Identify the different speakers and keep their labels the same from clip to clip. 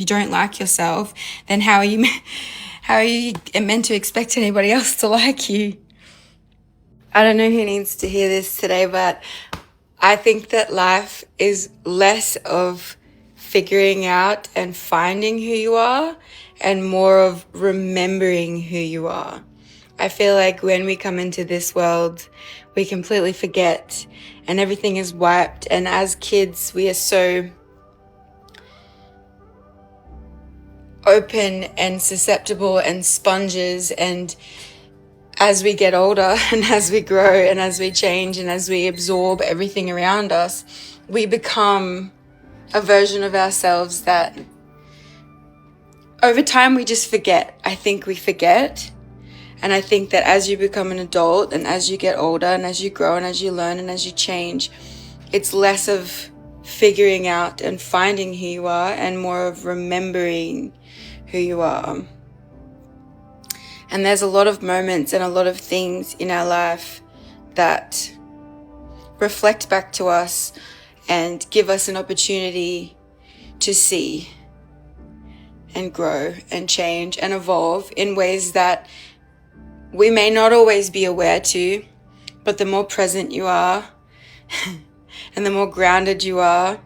Speaker 1: you don't like yourself, then how are you meant to expect anybody else to like you? I don't know who needs to hear this today, but I think that life is less of figuring out and finding who you are and more of remembering who you are. I feel like when we come into this world, we completely forget and everything is wiped. And as kids, we are so open and susceptible and sponges, and as we get older and as we grow and as we change and as we absorb everything around us, we become a version of ourselves that over time we just forget. I think we forget. And I think that as you become an adult and as you get older and as you grow and as you learn and as you change, it's less of figuring out and finding who you are and more of remembering who you are. And there's a lot of moments and a lot of things in our life that reflect back to us and give us an opportunity to see and grow and change and evolve in ways that we may not always be aware to, but the more present you are and the more grounded you are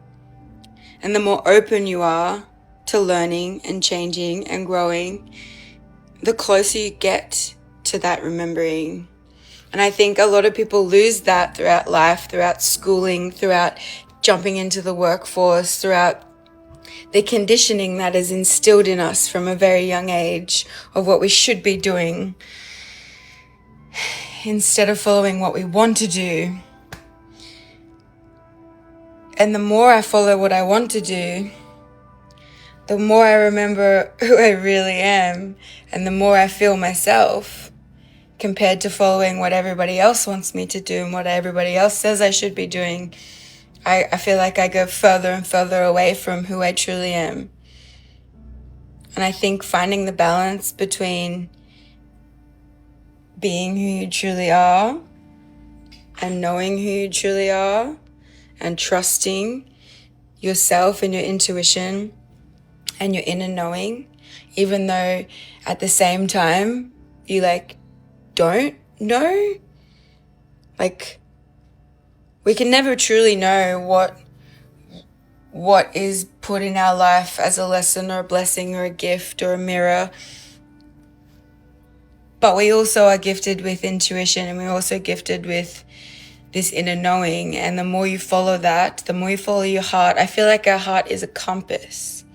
Speaker 1: and the more open you are to learning and changing and growing, the closer you get to that remembering. And I think a lot of people lose that throughout life, throughout schooling, throughout jumping into the workforce, throughout the conditioning that is instilled in us from a very young age of what we should be doing instead of following what we want to do. And the more I follow what I want to do, the more I remember who I really am and the more I feel myself, compared to following what everybody else wants me to do and what everybody else says I should be doing. I feel like I go further and further away from who I truly am. And I think finding the balance between being who you truly are and knowing who you truly are and trusting yourself and your intuition and your inner knowing, even though at the same time you don't know. We can never truly know what is put in our life as a lesson or a blessing or a gift or a mirror. But we also are gifted with intuition, and we're also gifted with this inner knowing. And the more you follow that, the more you follow your heart. I feel like our heart is a compass.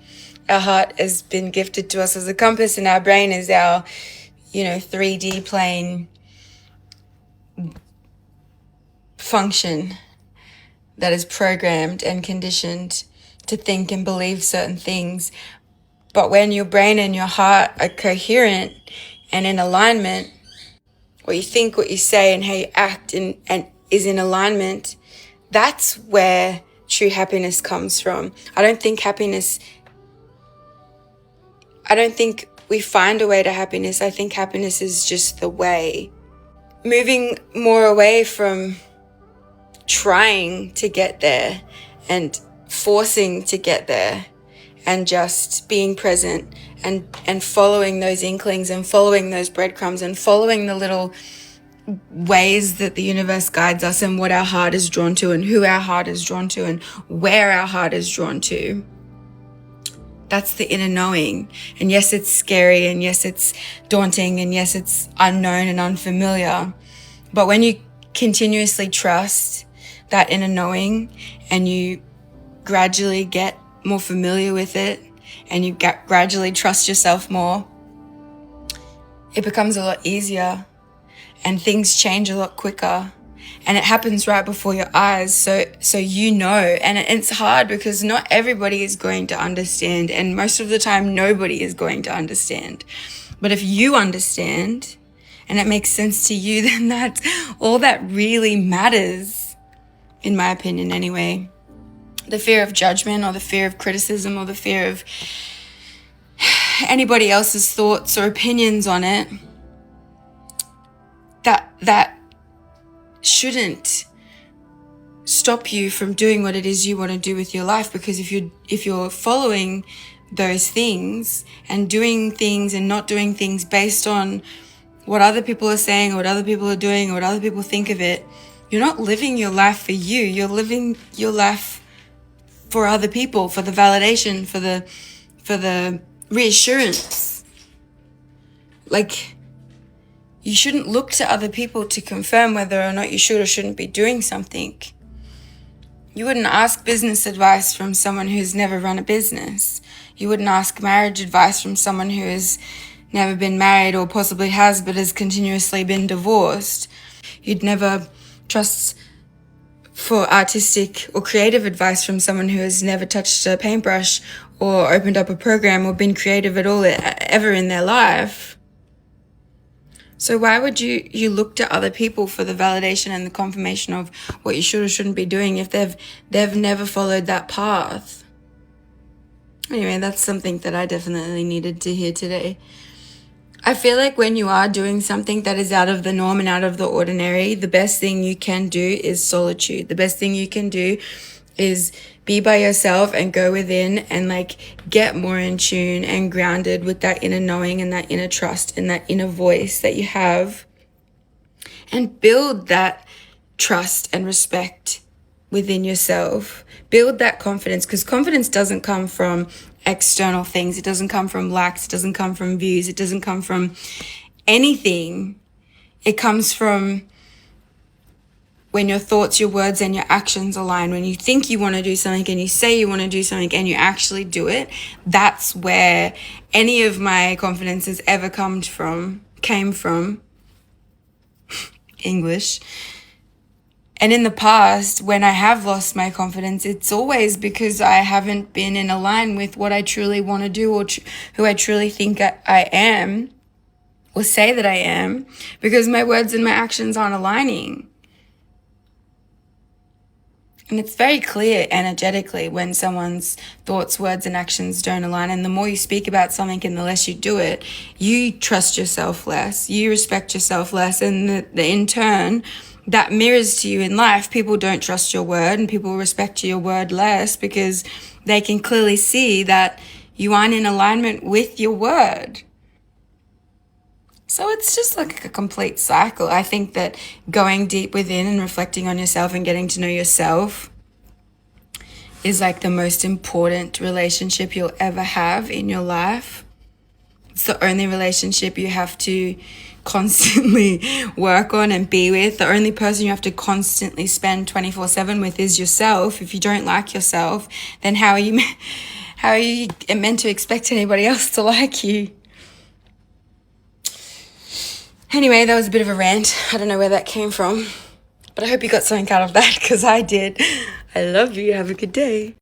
Speaker 1: Our heart has been gifted to us as a compass, and our brain is our, 3D plane function that is programmed and conditioned to think and believe certain things. But when your brain and your heart are coherent and in alignment, what you think, what you say, and how you act and is in alignment, that's where true happiness comes from. I don't think we find a way to happiness. I think happiness is just the way. Moving more away from trying to get there and forcing to get there, and just being present and following those inklings and following those breadcrumbs and following the little ways that the universe guides us and what our heart is drawn to and who our heart is drawn to and where our heart is drawn to. That's the inner knowing. And yes, it's scary, and yes, it's daunting, and yes, it's unknown and unfamiliar. But when you continuously trust that inner knowing and you gradually get more familiar with it and you gradually trust yourself more, it becomes a lot easier and things change a lot quicker. And it happens right before your eyes, so and it's hard because not everybody is going to understand, and most of the time nobody is going to understand. But if you understand and it makes sense to you, then that's all that really matters, in my opinion anyway. The fear of judgment or the fear of criticism or the fear of anybody else's thoughts or opinions on it, that shouldn't stop you from doing what it is you want to do with your life. Because if you're following those things and doing things and not doing things based on what other people are saying or what other people are doing or what other people think of it, you're not living your life for you. You're living your life for other people, for the validation, for the reassurance. Like, you shouldn't look to other people to confirm whether or not you should or shouldn't be doing something. You wouldn't ask business advice from someone who's never run a business. You wouldn't ask marriage advice from someone who has never been married or possibly has but has continuously been divorced. You'd never trust for artistic or creative advice from someone who has never touched a paintbrush or opened up a program or been creative at all ever in their life. So why would you look to other people for the validation and the confirmation of what you should or shouldn't be doing if they've never followed that path? Anyway, that's something that I definitely needed to hear today. I feel like when you are doing something that is out of the norm and out of the ordinary, the best thing you can do is solitude. The best thing you can do is be by yourself and go within and like get more in tune and grounded with that inner knowing and that inner trust and that inner voice that you have, and build that trust and respect within yourself. Build that confidence, because confidence doesn't come from external things. It doesn't come from likes. It doesn't come from views. It doesn't come from anything. It comes from when your thoughts, your words, and your actions align. When you think you want to do something and you say you want to do something and you actually do it, that's where any of my confidence has ever came from. English. And in the past, when I have lost my confidence, it's always because I haven't been in line with what I truly want to do or who I truly think I am or say that I am, because my words and my actions aren't aligning. And it's very clear energetically when someone's thoughts, words, and actions don't align. And the more you speak about something and the less you do it, you trust yourself less. You respect yourself less. And in turn, that mirrors to you in life. People don't trust your word and people respect your word less because they can clearly see that you aren't in alignment with your word. So it's just like a complete cycle. I think that going deep within and reflecting on yourself and getting to know yourself is like the most important relationship you'll ever have in your life. It's the only relationship you have to constantly work on and be with. The only person you have to constantly spend 24/7 with is yourself. If you don't like yourself, then how are you meant to expect anybody else to like you? Anyway, that was a bit of a rant. I don't know where that came from, but I hope you got something out of that, because I did. I love you. Have a good day.